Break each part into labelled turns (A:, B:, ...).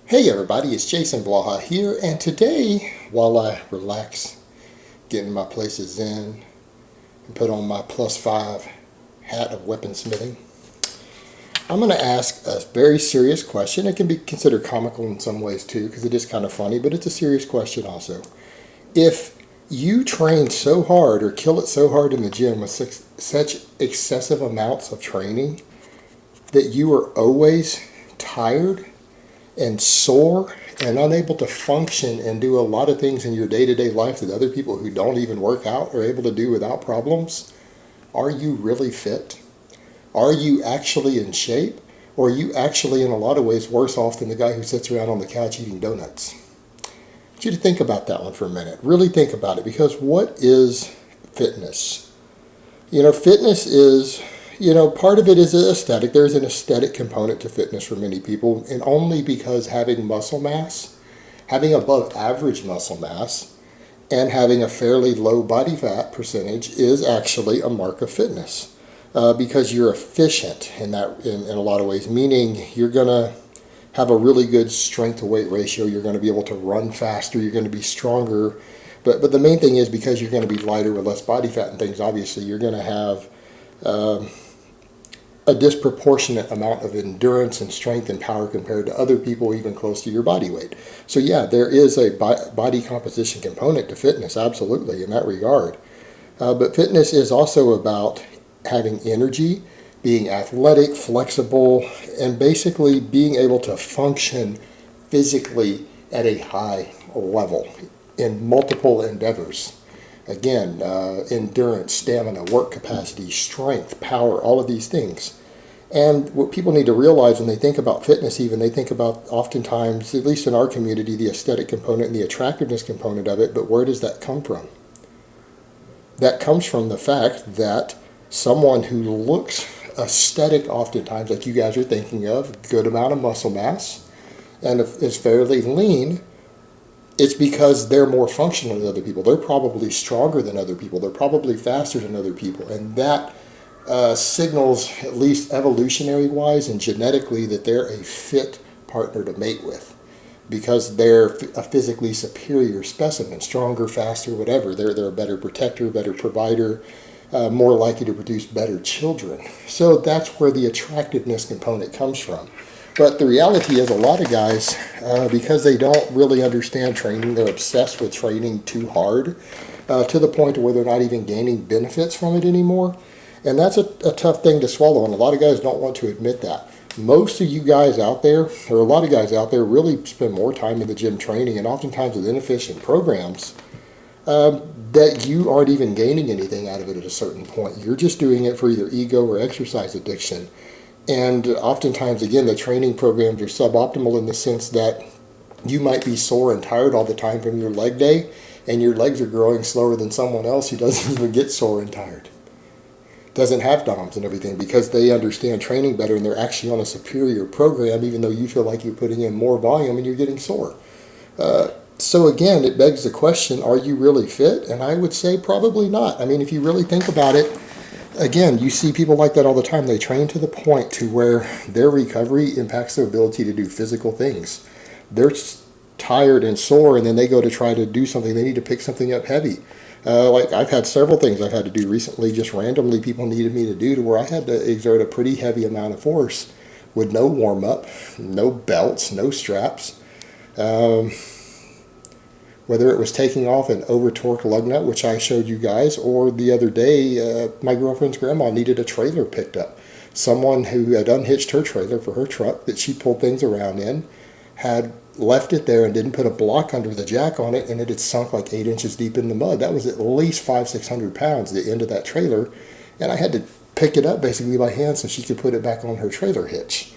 A: Hey everybody, it's Jason Blaha here, and today, while I relax, getting my places in, and put on my +5 hat of weaponsmithing, I'm going to ask a very serious question. It can be considered comical in some ways too, because it is kind of funny, but it's a serious question also. If you train so hard or kill it so hard in the gym with such excessive amounts of training that you are always tired and sore and unable to function and do a lot of things in your day-to-day life that other people who don't even work out are able to do without problems, are you really fit? Are you actually in shape? Or are you actually in a lot of ways worse off than the guy who sits around on the couch eating donuts? I want you to think about that one for a minute. Really think about it, because what is fitness? Fitness is, part of it is aesthetic. There's an aesthetic component to fitness for many people, and only because having muscle mass, having above average muscle mass, and having a fairly low body fat percentage is actually a mark of fitness. Because you're efficient in a lot of ways, meaning you're going to have a really good strength to weight ratio. You're going to be able to run faster. You're going to be stronger. But the main thing is, because you're going to be lighter with less body fat and things, obviously you're going to have a disproportionate amount of endurance and strength and power compared to other people even close to your body weight. So yeah, there is a body composition component to fitness, absolutely, in that regard. But fitness is also about having energy, being athletic, flexible, and basically being able to function physically at a high level in multiple endeavors. Again, endurance, stamina, work capacity, strength, power, all of these things. And what people need to realize when they think about fitness, even, they think about, oftentimes, at least in our community, the aesthetic component and the attractiveness component of it. But where does that come from? That comes from the fact that someone who looks aesthetic, oftentimes, like you guys are thinking of, good amount of muscle mass, and is fairly lean, it's because they're more functional than other people. They're probably stronger than other people. They're probably faster than other people. And that signals, at least evolutionary-wise and genetically, that they're a fit partner to mate with, because they're a physically superior specimen, stronger, faster, whatever. They're a better protector, better provider, more likely to produce better children. So that's where the attractiveness component comes from. But the reality is, a lot of guys, because they don't really understand training, they're obsessed with training too hard, to the point where they're not even gaining benefits from it anymore. And that's a tough thing to swallow, and a lot of guys don't want to admit that. Most of you guys out there, or a lot of guys out there, really spend more time in the gym training, and oftentimes with inefficient programs, that you aren't even gaining anything out of it at a certain point. You're just doing it for either ego or exercise addiction. And oftentimes, again, the training programs are suboptimal in the sense that you might be sore and tired all the time from your leg day, and your legs are growing slower than someone else who doesn't even get sore and tired, doesn't have DOMs and everything, because they understand training better and they're actually on a superior program, even though you feel like you're putting in more volume and you're getting sore. So again, it begs the question, are you really fit? And I would say probably not. I mean, if you really think about it, again, you see people like that all the time. They train to the point to where their recovery impacts their ability to do physical things. They're tired and sore, and then they go to try to do something. They need to pick something up heavy. Like I've had several things I've had to do recently, just randomly people needed me to do, to where I had to exert a pretty heavy amount of force with no warm-up, no belts, no straps. Whether it was taking off an over-torqued lug nut, which I showed you guys, or the other day, my girlfriend's grandma needed a trailer picked up. Someone who had unhitched her trailer for her truck that she pulled things around in had left it there and didn't put a block under the jack on it, and it had sunk like 8 inches deep in the mud. That was at least 500-600 pounds, the end of that trailer, and I had to pick it up basically by hand so she could put it back on her trailer hitch.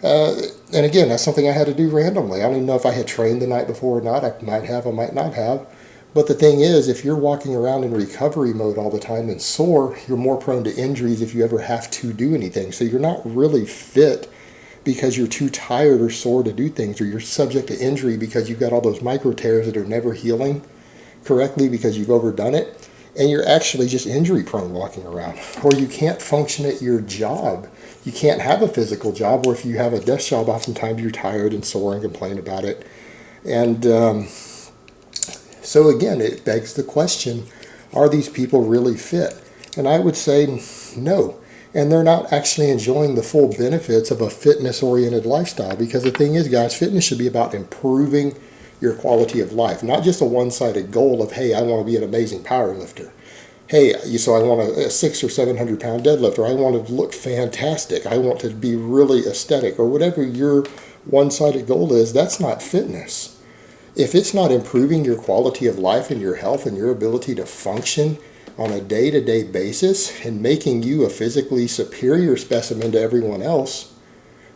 A: And again, that's something I had to do randomly. I don't even know if I had trained the night before or not. I might have, I might not have. But the thing is, if you're walking around in recovery mode all the time and sore, you're more prone to injuries if you ever have to do anything. So you're not really fit because you're too tired or sore to do things, or you're subject to injury because you've got all those micro tears that are never healing correctly because you've overdone it. and you're actually just injury prone walking around, or you can't function at your job. You can't have a physical job, or if you have a desk job, oftentimes you're tired and sore and complain about it. And so again, it begs the question, are these people really fit? And I would say no. And they're not actually enjoying the full benefits of a fitness-oriented lifestyle, because the thing is, guys, fitness should be about improving your quality of life, not just a one-sided goal of, hey, I want to be an amazing power lifter. Hey, so I want a 600 or 700 pound deadlift, or I want to look fantastic. I want to be really aesthetic, or whatever your one-sided goal is. That's not fitness. If it's not improving your quality of life and your health and your ability to function on a day-to-day basis and making you a physically superior specimen to everyone else,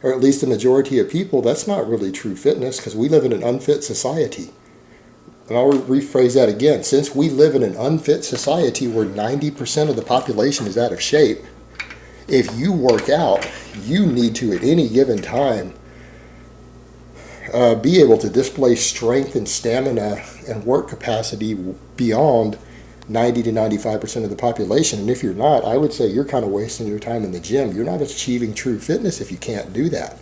A: or at least the majority of people, that's not really true fitness, because we live in an unfit society. And I'll rephrase that again. Since we live in an unfit society where 90% of the population is out of shape, if you work out, you need to, at any given time, be able to display strength and stamina and work capacity beyond 90 to 95% of the population. And if you're not, I would say you're kind of wasting your time in the gym. You're not achieving true fitness if you can't do that.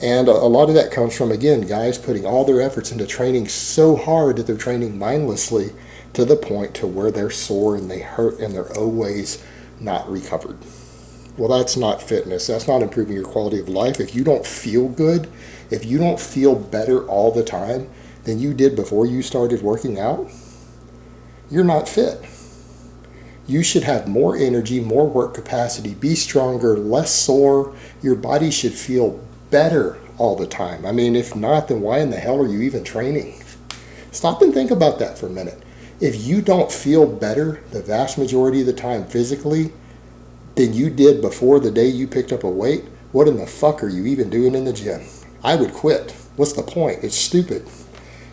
A: And a lot of that comes from, again, guys putting all their efforts into training so hard that they're training mindlessly to the point to where they're sore and they hurt and they're always not recovered. Well, that's not fitness. That's not improving your quality of life. If you don't feel good, if you don't feel better all the time than you did before you started working out, you're not fit. You should have more energy, more work capacity, be stronger, less sore. Your body should feel better all the time. I mean, if not, then why in the hell are you even training? Stop and think about that for a minute. If you don't feel better the vast majority of the time physically than you did before the day you picked up a weight, what in the fuck are you even doing in the gym? I would quit. What's the point? It's stupid.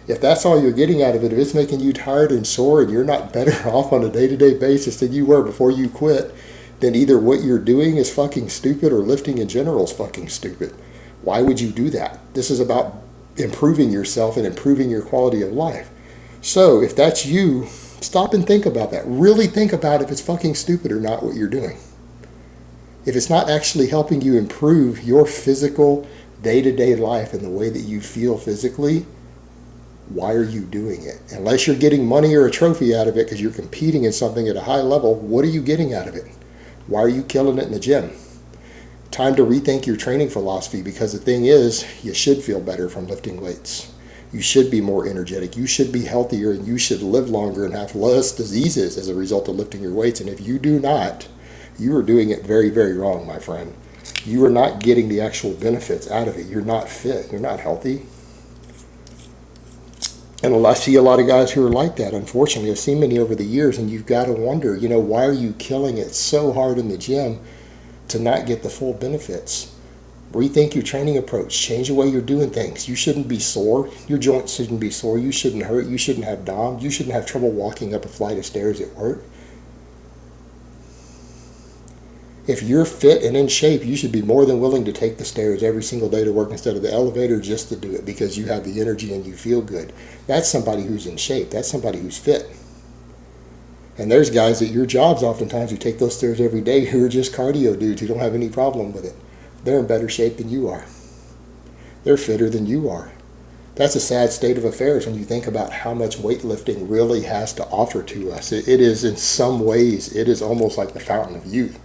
A: If that's all you're getting out of it, if it's making you tired and sore and you're not better off on a day-to-day basis than you were before you quit, then either what you're doing is fucking stupid or lifting in general is fucking stupid. Why would you do that? This is about improving yourself and improving your quality of life. So if that's you, stop and think about that. Really think about if it's fucking stupid or not what you're doing. If it's not actually helping you improve your physical day-to-day life and the way that you feel physically, why are you doing it? Unless you're getting money or a trophy out of it because you're competing in something at a high level, what are you getting out of it? Why are you killing it in the gym? Time to rethink your training philosophy, because the thing is, you should feel better from lifting weights. You should be more energetic. You should be healthier, and you should live longer and have less diseases as a result of lifting your weights. And if you do not, you are doing it very, very wrong, my friend. You are not getting the actual benefits out of it. You're not fit. You're not healthy. And I see a lot of guys who are like that, unfortunately. I've seen many over the years, and you've got to wonder, why are you killing it so hard in the gym to not get the full benefits? Rethink your training approach. Change the way you're doing things. You shouldn't be sore. Your joints shouldn't be sore. You shouldn't hurt. You shouldn't have DOM. You shouldn't have trouble walking up a flight of stairs at work. If you're fit and in shape, you should be more than willing to take the stairs every single day to work instead of the elevator just to do it because you have the energy and you feel good. That's somebody who's in shape. That's somebody who's fit. And there's guys at your jobs oftentimes who take those stairs every day who are just cardio dudes who don't have any problem with it. They're in better shape than you are. They're fitter than you are. That's a sad state of affairs when you think about how much weightlifting really has to offer to us. It is, in some ways, it is almost like the fountain of youth.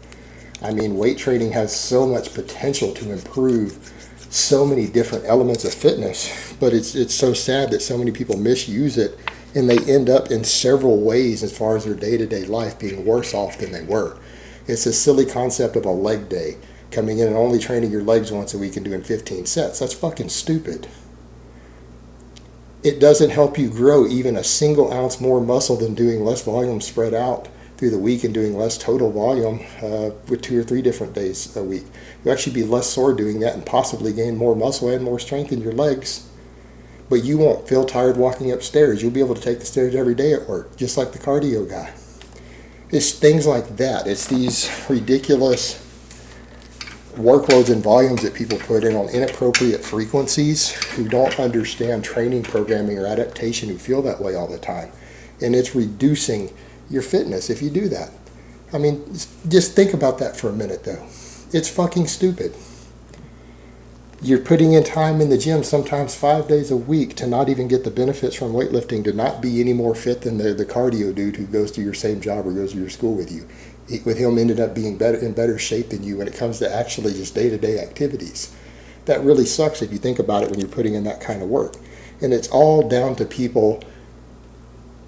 A: I mean, weight training has so much potential to improve so many different elements of fitness, but it's so sad that so many people misuse it, and they end up in several ways as far as their day-to-day life being worse off than they were. It's a silly concept of a leg day, coming in and only training your legs once a week and doing 15 sets. That's fucking stupid. It doesn't help you grow even a single ounce more muscle than doing less volume spread out through the week and doing less total volume with 2 or 3 different days a week. You'll actually be less sore doing that and possibly gain more muscle and more strength in your legs. But you won't feel tired walking upstairs. You'll be able to take the stairs every day at work, just like the cardio guy. It's things like that. It's these ridiculous workloads and volumes that people put in on inappropriate frequencies who don't understand training programming or adaptation, who feel that way all the time. And it's reducing your fitness if you do that. I mean, just think about that for a minute though. It's fucking stupid. You're putting in time in the gym sometimes 5 days a week to not even get the benefits from weightlifting, to not be any more fit than the cardio dude who goes to your same job or goes to your school with you. With him ended up being in better shape than you when it comes to actually just day-to-day activities. That really sucks if you think about it when you're putting in that kind of work. And it's all down to people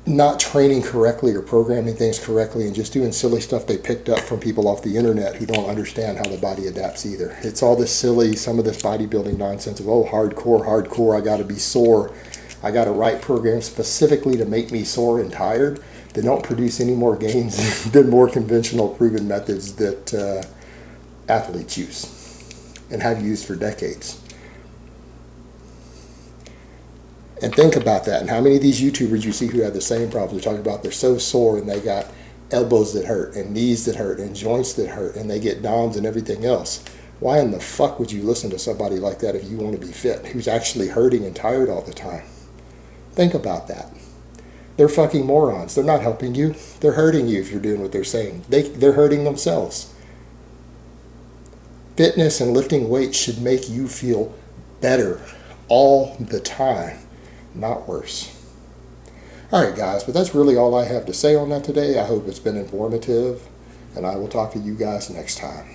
A: not training correctly or programming things correctly and just doing silly stuff they picked up from people off the internet who don't understand how the body adapts either. It's all this silly, some of this bodybuilding nonsense of, oh, hardcore, I got to be sore. I got to write programs specifically to make me sore and tired. They don't produce any more gains than more conventional proven methods that athletes use and have used for decades. And think about that. And how many of these YouTubers you see who have the same problems? They're talking about they're so sore and they got elbows that hurt and knees that hurt and joints that hurt and they get DOMs and everything else. Why in the fuck would you listen to somebody like that if you want to be fit, who's actually hurting and tired all the time? Think about that. They're fucking morons. They're not helping you. They're hurting you if you're doing what they're saying. They're hurting themselves. Fitness and lifting weights should make you feel better all the time, not worse. Alright guys, but that's really all I have to say on that today. I hope it's been informative, and I will talk to you guys next time.